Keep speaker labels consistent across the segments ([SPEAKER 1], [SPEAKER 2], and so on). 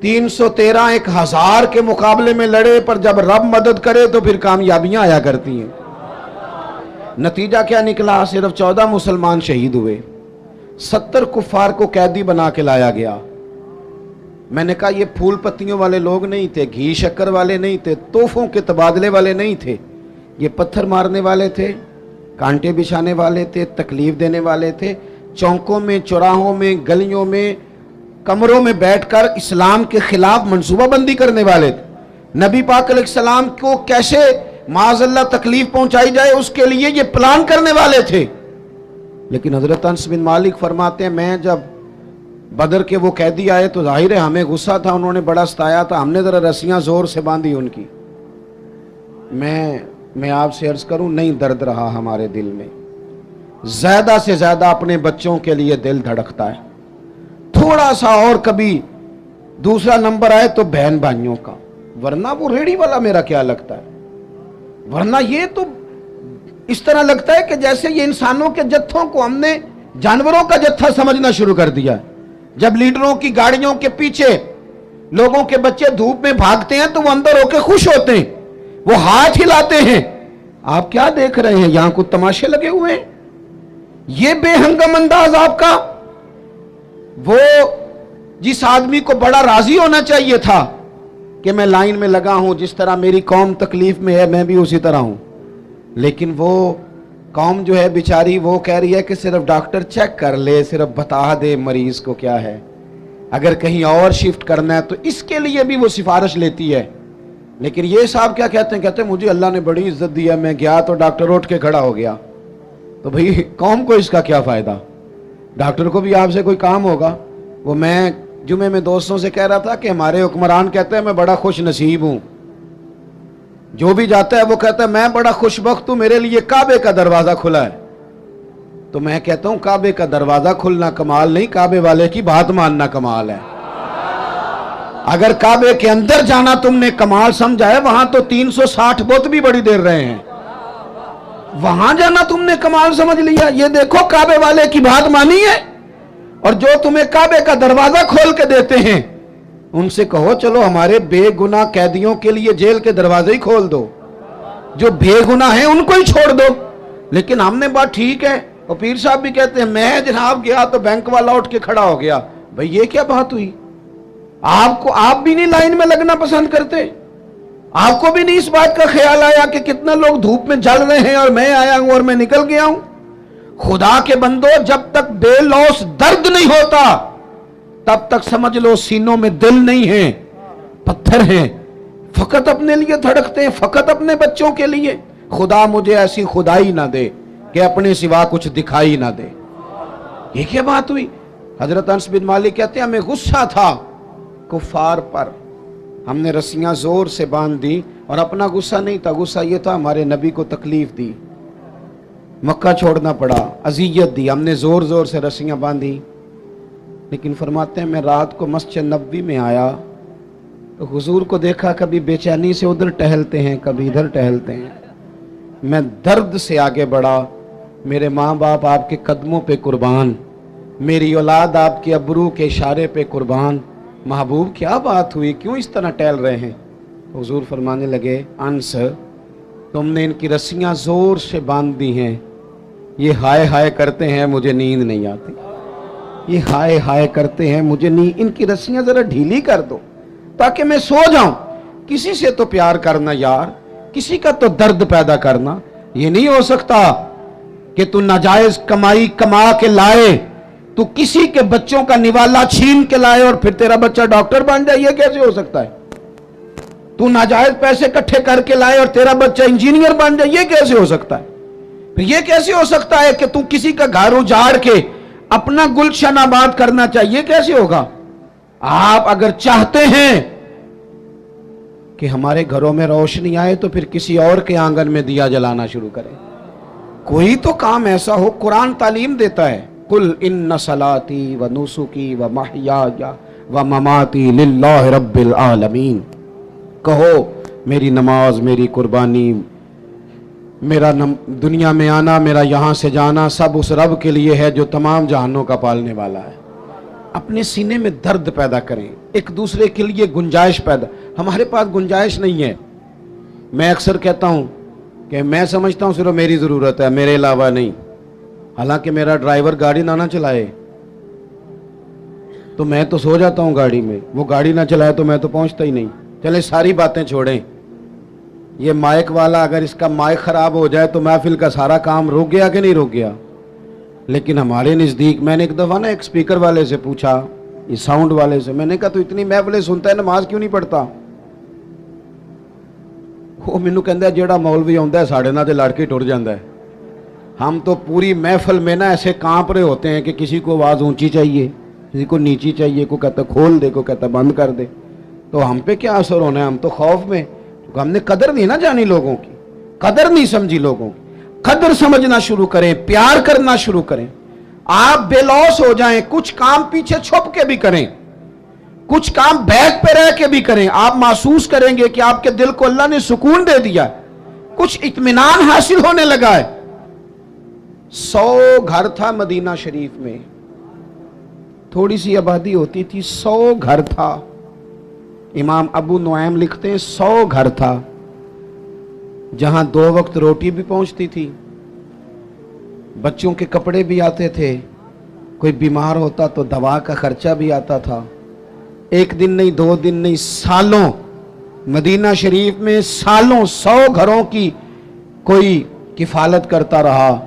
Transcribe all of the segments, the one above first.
[SPEAKER 1] 313 1000 के मुकाबले में लड़े, पर जब रब मदद करे तो फिर कामयाबियां आया करती हैं। नतीजा क्या निकला? सिर्फ 14 मुसलमान शहीद हुए, 70 कुफार को कैदी बना के लाया गया। मैंने कहा ये फूल पत्तियों वाले लोग नहीं थे, घी शक्कर वाले नहीं थे, तोहफों के तबादले वाले नहीं थे, ये पत्थर मारने वाले थे, कांटे बिछाने वाले थे, तकलीफ देने वाले थे। चौकों में, चौराहों में, गलियों में, कमरों में बैठकर इस्लाम के खिलाफ मंसूबाबंदी करने वाले थे। नबी पाक अलैहिस्सलाम को कैसे माज़अल्लाह तकलीफ पहुंचाई जाए उसके लिए ये प्लान करने वाले थे। लेकिन हजरत अनस बिन मालिक फरमाते हैं, मैं जब बदर के वो कैदी आए तो जाहिर है हमें गुस्सा था, उन्होंने बड़ा सताया था, हमने जरा रस्सियां जोर से बांधी उनकी। मैं आपसे अर्ज करूं, नहीं दर्द रहा हमारे दिल में। ज्यादा से ज्यादा अपने बच्चों के लिए दिल धड़कता है, थोड़ा सा और कभी दूसरा नंबर आए तो बहन भाइयों का, वरना वो रेडी वाला मेरा क्या लगता है। वरना ये तो इस तरह लगता है कि जैसे ये इंसानों के जत्थों को हमने जानवरों का जत्था समझना शुरू कर दिया। जब लीडरों की गाड़ियों के पीछे लोगों के बच्चे धूप में भागते हैं तो वो अंदर होकर खुश होते हैं, वो हाथ हिलाते हैं। आप क्या देख रहे हैं? यहां कुछ तमाशे लगे हुए हैं। ये बेहंगम अंदाज आपका। वो जिस आदमी को बड़ा राजी होना चाहिए था कि मैं लाइन में लगा हूं, जिस तरह मेरी कौम तकलीफ में है मैं भी उसी तरह हूं, लेकिन वो कौम जो है बेचारी वो कह रही है कि सिर्फ डॉक्टर चेक कर ले, सिर्फ बता दे मरीज को क्या है, अगर कहीं और शिफ्ट करना है तो इसके लिए भी वो सिफारिश लेती है। लेकिन ये साहब क्या कहते हैं? कहते हैं मुझे अल्लाह ने बड़ी इज्जत दी है, मैं गया तो डॉक्टर उठ के खड़ा हो गया। तो भाई कौम को इसका क्या फायदा? डॉक्टर को भी आपसे कोई काम होगा। वो मैं जुमे में दोस्तों से कह रहा था कि हमारे हुक्मरान कहते हैं मैं बड़ा खुश नसीब हूं, जो भी जाता है वो कहता है मैं बड़ा खुशबख्त हूं, मेरे लिए काबे का दरवाजा खुला है। तो मैं कहता हूं काबे का दरवाजा खुलना कमाल नहीं, काबे वाले की बात मानना कमाल है। अगर काबे के अंदर जाना तुमने कमाल समझा है, वहां तो 360 बुत भी बड़ी देर रहे हैं, वहां जाना तुमने कमाल समझ लिया। ये देखो काबे वाले की बात मानी है, और जो तुम्हें काबे का दरवाजा खोल के देते हैं उनसे कहो चलो हमारे बेगुनाह कैदियों के लिए जेल के दरवाजे ही खोल दो, जो बेगुनाह है उनको ही छोड़ दो। लेकिन हमने बात ठीक है। और पीर साहब भी कहते हैं मैं जनाब गया तो बैंक वाला उठ के खड़ा हो गया। भाई ये क्या बात हुई? आप भी नहीं लाइन में लगना पसंद करते? आपको भी नहीं इस बात का ख्याल आया कि कितना लोग धूप में जल रहे हैं और मैं आया हूं और मैं निकल गया हूं? खुदा के बंदो, जब तक बेलौस दर्द नहीं होता तब तक समझ लो सीनों में दिल नहीं है, पत्थर हैं, फकत अपने लिए धड़कते हैं, फकत अपने बच्चों के लिए। खुदा मुझे ऐसी खुदाई ना दे कि अपने सिवा कुछ दिखाई ना दे। ये क्या बात हुई? हजरत अनस बिन मालिक कहते हैं हमें गुस्सा था कुफार पर, हमने रस्सियां जोर से बांध दी, और अपना गुस्सा नहीं था, गुस्सा ये था हमारे नबी को तकलीफ दी, मक्का छोड़ना पड़ा, अजियत दी, हमने जोर जोर से रस्सियां बांधी। लेकिन फरमाते हैं मैं रात को मस्जिद नबवी में आया तो हुजूर को देखा, कभी बेचैनी से उधर टहलते हैं कभी इधर टहलते हैं। मैं दर्द से आगे बढ़ा, मेरे माँ बाप आपके कदमों पे कुर्बान, मेरी औलाद आपके अबरू के इशारे पे कुर्बान। महबूब क्या बात हुई, क्यों इस तरह टहल रहे हैं? हुजूर फरमाने लगे अंस, तुमने इनकी रस्सियां जोर से बांध दी हैं, ये हाय हाय करते हैं मुझे नींद नहीं आती, ये हाय हाय करते हैं मुझे नींद, इनकी रस्सियां जरा ढीली कर दो ताकि मैं सो जाऊं। किसी से तो प्यार करना यार, किसी का तो दर्द पैदा करना। ये नहीं हो सकता कि तू नाजायज कमाई कमा के लाए, तू किसी के बच्चों का निवाला छीन के लाए और फिर तेरा बच्चा डॉक्टर बन जाए। ये कैसे हो सकता है? तू नाजायज पैसे इकट्ठे करके लाए और तेरा बच्चा इंजीनियर बन जाए। ये कैसे हो सकता है? फिर ये कैसे हो सकता है कि तू किसी का घर उजाड़ के अपना गुलशन आबाद करना चाहिए? कैसे होगा? आप अगर चाहते हैं कि हमारे घरों में रोशनी आए तो फिर किसी और के आंगन में दिया जलाना शुरू करें। कोई तो काम ऐसा हो। कुरान तालीम देता है, कुल इन्ना सलाती व नुसुकी व महयाया व ममाती लिल्लाहि रब्बिल आलमीन। कहो मेरी नमाज, मेरी कुर्बानी, मेरा दुनिया में आना, मेरा यहाँ से जाना सब उस रब के लिए है जो तमाम जहानों का पालने वाला है। اپنے سینے میں درد پیدا کریں, ایک دوسرے کے لیے گنجائش پیدا. ہمارے پاس گنجائش نہیں ہے. میں اکثر کہتا ہوں کہ میں سمجھتا ہوں صرف میری ضرورت ہے, میرے علاوہ نہیں. حالانکہ میرا ڈرائیور گاڑی نہ چلائے تو میں تو سو جاتا ہوں گاڑی میں, وہ گاڑی نہ چلائے تو میں تو پہنچتا ہی نہیں. چلیں ساری باتیں چھوڑیں, یہ مائک والا اگر اس کا مائک خراب ہو جائے تو محفل کا سارا کام رک گیا کہ نہیں رک گیا. لیکن ہمارے نزدیک, میں نے ایک دفعہ نا ایک سپیکر والے سے پوچھا, یہ ساؤنڈ والے سے, میں نے کہا تو اتنی محفلیں سنتا ہے, نماز کیوں نہیں پڑھتا؟ وہ مینوں کہندا ہے جیڑا مولوی آندا ہے ساڑے نال تے لڑ کے ٹر جاندا ہے. ہم تو پوری محفل میں نا ایسے کانپ رہے ہوتے ہیں کہ کسی کو آواز اونچی چاہیے, کسی کو نیچی چاہیے, کوئی کہتا کھول دے, کوئی کہتا بند کر دے. تو ہم پہ کیا اثر ہونا ہے؟ ہم تو خوف میں, کیونکہ ہم نے قدر نہیں نا جانی لوگوں کی, قدر نہیں سمجھی لوگوں کی. قدر سمجھنا شروع کریں, پیار کرنا شروع کریں. آپ بے لوث ہو جائیں, کچھ کام پیچھے چھپ کے بھی کریں, کچھ کام بیک پہ رہ کے بھی کریں. آپ محسوس کریں گے کہ آپ کے دل کو اللہ نے سکون دے دیا, کچھ اطمینان حاصل ہونے لگا ہے. 100 گھر تھا مدینہ شریف میں, تھوڑی سی آبادی ہوتی تھی, 100 گھر تھا. امام ابو نعیم لکھتے ہیں 100 گھر تھا, جہاں 2 وقت روٹی بھی پہنچتی تھی, بچوں کے کپڑے بھی آتے تھے, کوئی بیمار ہوتا تو دوا کا خرچہ بھی آتا تھا. 1 دن نہیں, 2 دن نہیں, سالوں مدینہ شریف میں سالوں 100 گھروں کی کوئی کفالت کرتا رہا.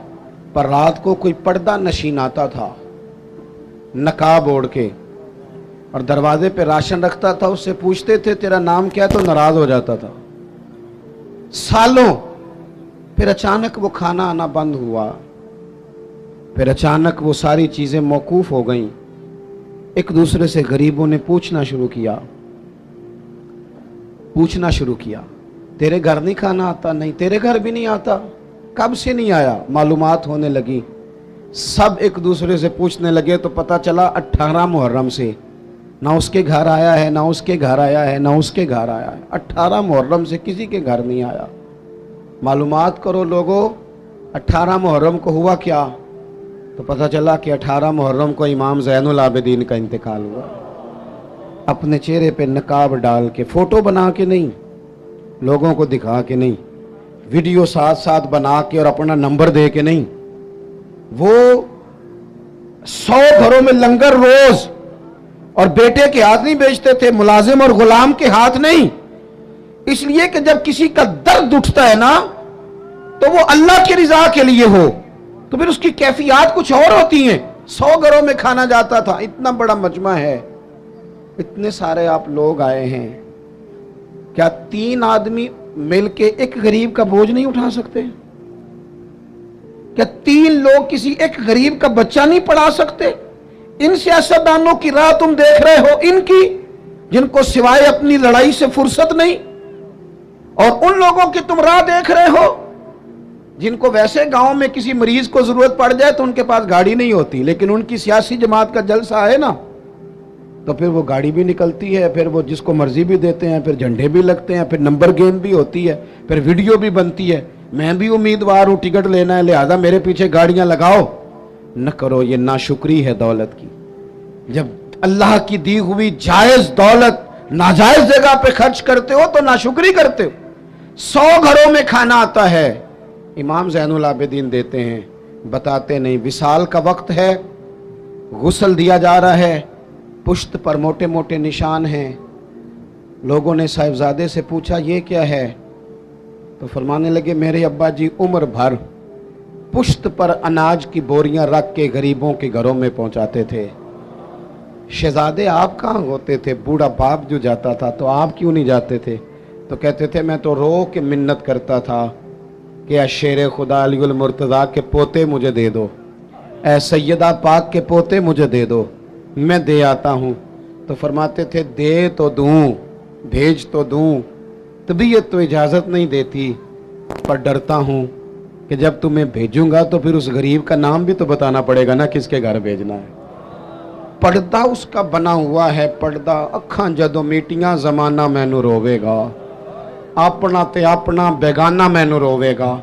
[SPEAKER 1] پر رات کو کوئی پردہ نشین آتا تھا نقاب اوڑھ کے, اور دروازے پہ راشن رکھتا تھا, اس سے پوچھتے تھے تیرا نام کیا, تو ناراض ہو جاتا تھا. سالوں. پھر اچانک وہ کھانا آنا بند ہوا, پھر اچانک وہ ساری چیزیں موقوف ہو گئیں. ایک دوسرے سے غریبوں نے پوچھنا شروع کیا, تیرے گھر نہیں کھانا آتا؟ نہیں. تیرے گھر بھی نہیں آتا؟ کب سے نہیں آیا؟ معلومات ہونے لگی. سب ایک دوسرے سے پوچھنے لگے تو پتہ چلا 18 محرم سے نہ اس کے گھر آیا ہے, نہ اس کے گھر آیا ہے, نہ اس کے گھر آیا ہے. 18 محرم سے کسی کے گھر نہیں آیا. معلومات کرو لوگوں, 18 محرم کو ہوا کیا؟ تو پتہ چلا کہ 18 محرم کو امام زین العابدین کا انتقال ہوا. اپنے چہرے پہ نقاب ڈال کے, فوٹو بنا کے نہیں, لوگوں کو دکھا کے نہیں, ویڈیو ساتھ ساتھ بنا کے اور اپنا نمبر دے کے نہیں. وہ 100 گھروں میں لنگر روز, اور بیٹے کے ہاتھ نہیں بیچتے تھے, ملازم اور غلام کے ہاتھ نہیں. اس لیے کہ جب کسی کا درد اٹھتا ہے نا تو وہ اللہ کی رضا کے لیے ہو, تو پھر اس کی کیفیات کچھ اور ہوتی ہیں. 100 گھروں میں کھانا جاتا تھا. اتنا بڑا مجمع ہے, اتنے سارے آپ لوگ آئے ہیں, کیا 3 آدمی مل کے ایک غریب کا بوجھ نہیں اٹھا سکتے؟ کیا 3 لوگ کسی ایک غریب کا بچہ نہیں پڑھا سکتے؟ ان سیاستدانوں کی راہ تم دیکھ رہے ہو, ان کی جن کو سوائے اپنی لڑائی سے فرصت نہیں, اور ان لوگوں کی تم راہ دیکھ رہے ہو جن کو ویسے گاؤں میں کسی مریض کو ضرورت پڑ جائے تو ان کے پاس گاڑی نہیں ہوتی, لیکن ان کی سیاسی جماعت کا جلسہ ہے نا تو پھر وہ گاڑی بھی نکلتی ہے, پھر وہ جس کو مرضی بھی دیتے ہیں, پھر جھنڈے بھی لگتے ہیں, پھر نمبر گیم بھی ہوتی ہے, پھر ویڈیو بھی بنتی ہے. میں بھی امیدوار ہوں, ٹکٹ لینا ہے, لہذا میرے پیچھے گاڑیاں لگاؤ. نہ کرو, یہ ناشکری ہے دولت کی. جب اللہ کی دی ہوئی جائز دولت ناجائز جگہ پہ خرچ کرتے ہو تو ناشکری کرتے ہو. 100 گھروں میں کھانا آتا ہے, امام زین العابدین دیتے ہیں, بتاتے نہیں. وصال کا وقت ہے, غسل دیا جا رہا ہے, پشت پر موٹے موٹے نشان ہیں. لوگوں نے صاحبزادے سے پوچھا یہ کیا ہے؟ تو فرمانے لگے میرے ابا جی عمر بھر پشت پر اناج کی بوریاں رکھ کے غریبوں کے گھروں میں پہنچاتے تھے. شہزادے آپ کہاں ہوتے تھے؟ بوڑھا باپ جو جاتا تھا تو آپ کیوں نہیں جاتے تھے؟ تو کہتے تھے میں تو رو کے منت کرتا تھا کہ اے شیر خدا علی المرتضیٰ کے پوتے مجھے دے دو, اے سیدہ پاک کے پوتے مجھے دے دو, میں دے آتا ہوں. تو فرماتے تھے دے تو دوں, بھیج تو دوں, طبیعت تو اجازت نہیں دیتی, پر ڈرتا ہوں کہ جب تمہیں بھیجوں گا تو پھر اس غریب کا نام بھی تو بتانا پڑے گا نا کس کے گھر بھیجنا ہے. پردہ اس کا بنا ہوا ہے, پردہ اکھاں جدوں میٹیاں زمانہ مینوں روے گا, اپنا تے اپنا بیگانہ مینوں روے گا.